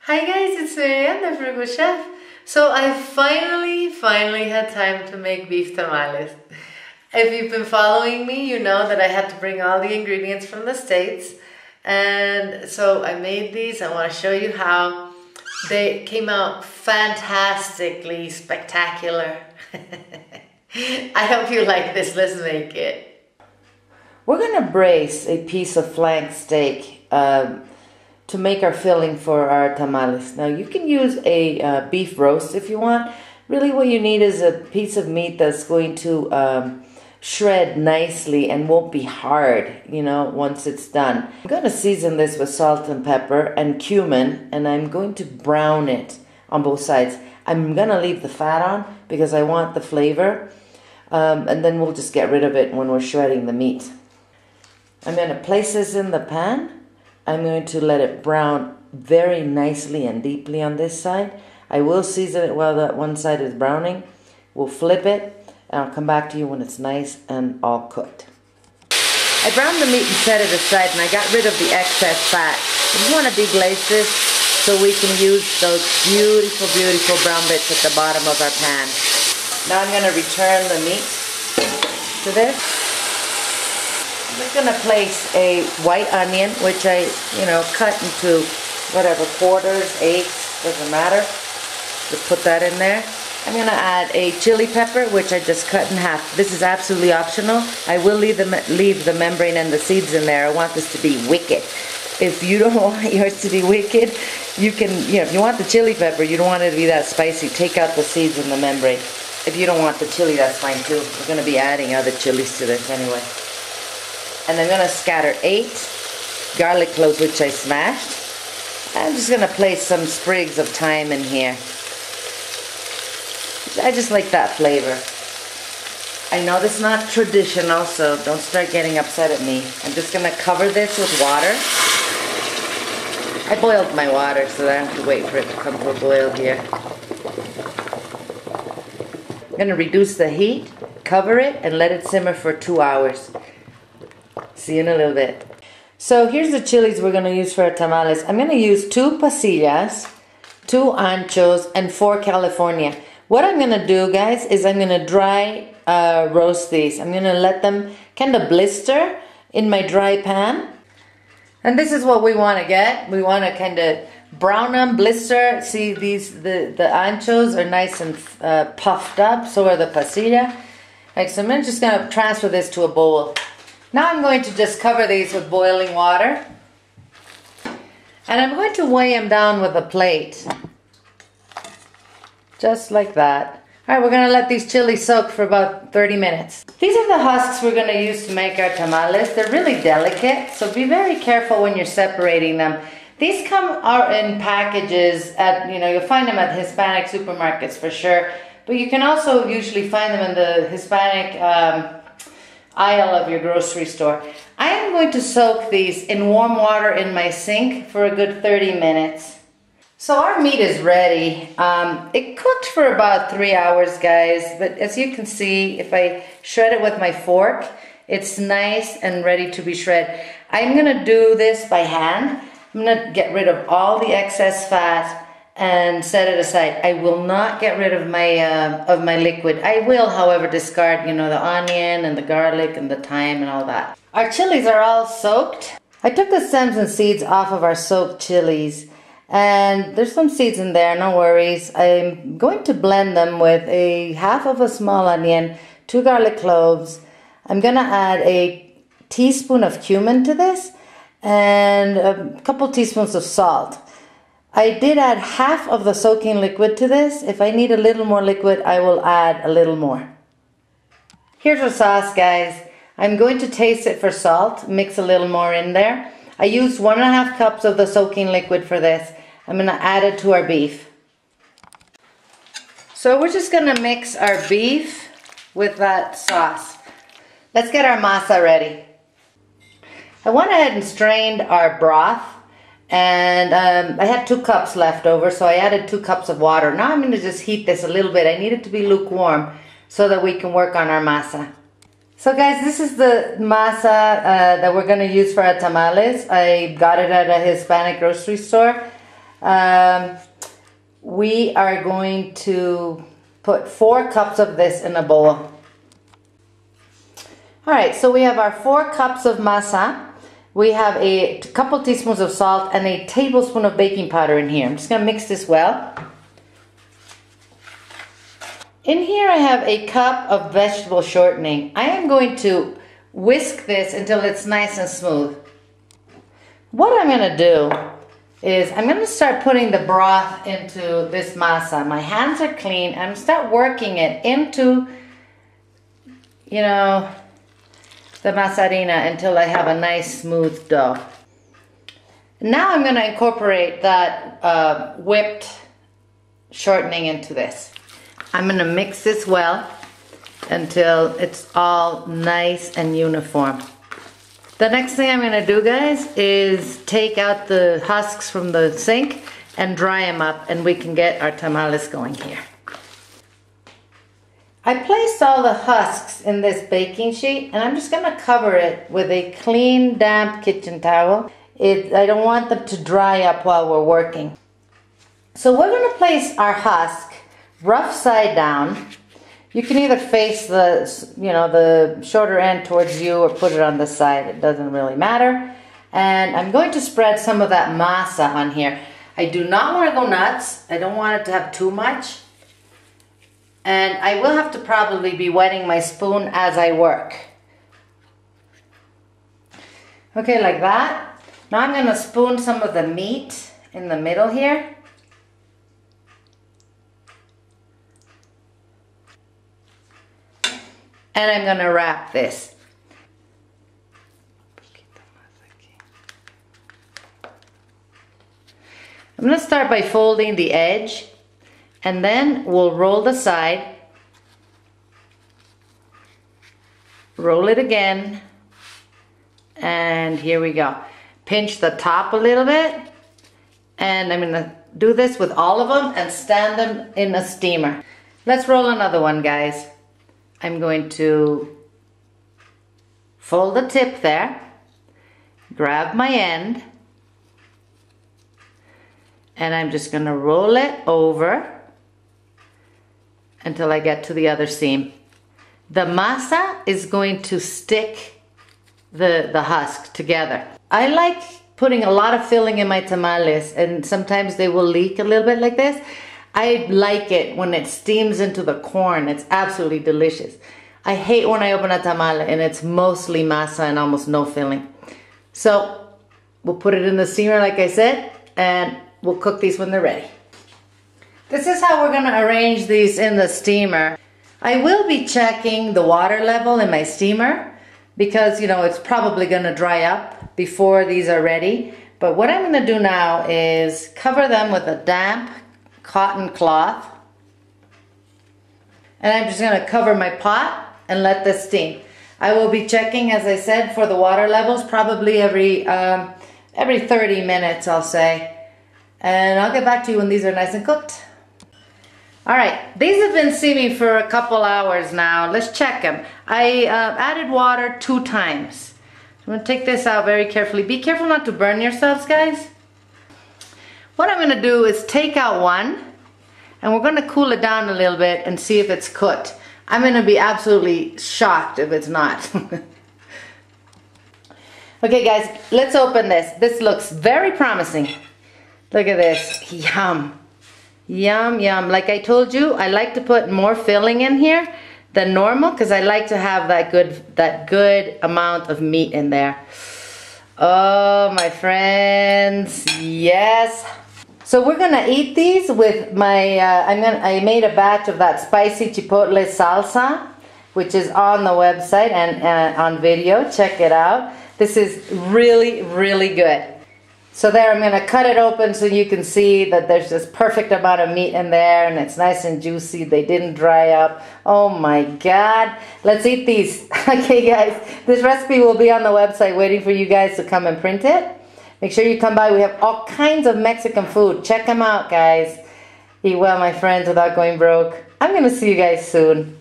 Hi guys, it's Marianne, the Frugal Chef. So I finally had time to make beef tamales. If you've been following me, you know that I had to bring all the ingredients from the States. And so I made these. I want to show you how they came out fantastically spectacular. I hope you like this. Let's make it. We're going to braise a piece of flank steak to make our filling for our tamales. Now you can use a beef roast if you want. Really what you need is a piece of meat that's going to shred nicely and won't be hard, you know, once it's done. I'm going to season this with salt and pepper and cumin, and I'm going to brown it on both sides. I'm going to leave the fat on because I want the flavor, and then we'll just get rid of it when we're shredding the meat. I'm going to place this in the pan. I'm going to let it brown very nicely and deeply on this side. I will season it while that one side is browning. We'll flip it, and I'll come back to you when it's nice and all cooked. I browned the meat and set it aside, and I got rid of the excess fat. I just want to deglaze this so we can use those beautiful brown bits at the bottom of our pan. Now I'm going to return the meat to this. I'm just going to place a white onion, which I, cut into whatever, quarters, eighths, doesn't matter. Just put that in there. I'm going to add a chili pepper, which I just cut in half. This is absolutely optional. I will leave the membrane and the seeds in there. I want this to be wicked. If you don't want yours to be wicked, you can, if you want the chili pepper, you don't want it to be that spicy, take out the seeds and the membrane. If you don't want the chili, that's fine too. We're going to be adding other chilies to this anyway. And I'm going to scatter 8 garlic cloves, which I smashed. I'm just going to place some sprigs of thyme in here. I just like that flavor. I know this is not traditional, so don't start getting upset at me. I'm just going to cover this with water. I boiled my water, so I don't have to wait for it to come to a boil here. I'm going to reduce the heat, cover it, and let it simmer for 2 hours. See you in a little bit. So here's the chilies we're going to use for our tamales. I'm going to use 2 pasillas, 2 anchos, and 4 California. What I'm going to do, guys, is I'm going to dry roast these. I'm going to let them kind of blister in my dry pan. And this is what we want to get. We want to kind of brown them, blister. See, the anchos are nice and puffed up. So are the pasilla. Right, so I'm just going to transfer this to a bowl. Now I'm going to just cover these with boiling water. And I'm going to weigh them down with a plate. Just like that. Alright, we're going to let these chilies soak for about 30 minutes. These are the husks we're going to use to make our tamales. They're really delicate, so be very careful when you're separating them. These come out in packages at, you'll find them at Hispanic supermarkets for sure. But you can also usually find them in the Hispanic aisle of your grocery store. I am going to soak these in warm water in my sink for a good 30 minutes. So our meat is ready. It cooked for about 3 hours, guys, but as you can see, if I shred it with my fork, it's nice and ready to be shredded. I'm gonna do this by hand. I'm gonna get rid of all the excess fat and set it aside. I will not get rid of my liquid. I will, however, discard, the onion and the garlic and the thyme and all that. Our chilies are all soaked. I took the stems and seeds off of our soaked chilies. And there's some seeds in there, no worries. I'm going to blend them with a half of a small onion, 2 garlic cloves. I'm going to add a teaspoon of cumin to this and a couple teaspoons of salt. I did add half of the soaking liquid to this. If I need a little more liquid, I will add a little more. Here's our sauce, guys. I'm going to taste it for salt, mix a little more in there. I used 1.5 cups of the soaking liquid for this. I'm going to add it to our beef. So we're just going to mix our beef with that sauce. Let's get our masa ready. I went ahead and strained our broth, and I had 2 cups left over, so I added 2 cups of water. Now I'm going to just heat this a little bit. I need it to be lukewarm so that we can work on our masa. So guys, this is the masa that we're going to use for our tamales. I got it at a Hispanic grocery store. We are going to put 4 cups of this in a bowl. Alright, so we have our 4 cups of masa. We have a couple teaspoons of salt and a tablespoon of baking powder in here. I'm just going to mix this well. In here I have a cup of vegetable shortening. I am going to whisk this until it's nice and smooth. What I'm going to do is I'm going to start putting the broth into this masa. My hands are clean. I'm going to start working it into, you know, the masarina until I have a nice smooth dough. Now I'm going to incorporate that whipped shortening into this. I'm going to mix this well until it's all nice and uniform. The next thing I'm going to do, guys, is take out the husks from the sink and dry them up, and we can get our tamales going here. I placed all the husks in this baking sheet, and I'm just going to cover it with a clean, damp kitchen towel. I don't want them to dry up while we're working. So we're going to place our husk rough side down. You can either face the shorter end towards you or put it on the side. It doesn't really matter. And I'm going to spread some of that masa on here. I do not want to go nuts. I don't want it to have too much. And I will have to probably be wetting my spoon as I work. Okay, like that. Now I'm going to spoon some of the meat in the middle here. And I'm going to wrap this. I'm going to start by folding the edge, and then we'll roll the side, roll it again, and here we go. Pinch the top a little bit, and I'm going to do this with all of them and stand them in a steamer. Let's roll another one, guys. I'm going to fold the tip there, grab my end, and I'm just going to roll it over until I get to the other seam. The masa is going to stick the husk together. I like putting a lot of filling in my tamales, and sometimes they will leak a little bit like this. I like it when it steams into the corn. It's absolutely delicious. I hate when I open a tamale and it's mostly masa and almost no filling. So we'll put it in the steamer like I said, and we'll cook these when they're ready. This is how we're going to arrange these in the steamer. I will be checking the water level in my steamer because, you know, it's probably going to dry up before these are ready. But what I'm going to do now is cover them with a damp cotton cloth, and I'm just going to cover my pot and let this steam. I will be checking, as I said, for the water levels probably every 30 minutes, I'll say, and I'll get back to you when these are nice and cooked. Alright, these have been steaming for a couple hours now. Let's check them. I added water 2 times. I'm going to take this out very carefully. Be careful not to burn yourselves, guys. What I'm going to do is take out one, and we're going to cool it down a little bit and see if it's cooked. I'm going to be absolutely shocked if it's not. Okay guys, let's open this. This looks very promising. Look at this. Yum. Yum, yum. Like I told you, I like to put more filling in here than normal because I like to have that good amount of meat in there. Oh, my friends. Yes. So we're gonna eat these with my, I made a batch of that spicy chipotle salsa, which is on the website and on video. Check it out. This is really, really good. So there, I'm gonna cut it open so you can see that there's this perfect amount of meat in there and it's nice and juicy. They didn't dry up. Oh my God. Let's eat these. Okay guys, this recipe will be on the website waiting for you guys to come and print it. Make sure you come by. We have all kinds of Mexican food. Check them out, guys. Eat well, my friends, without going broke. I'm going to see you guys soon.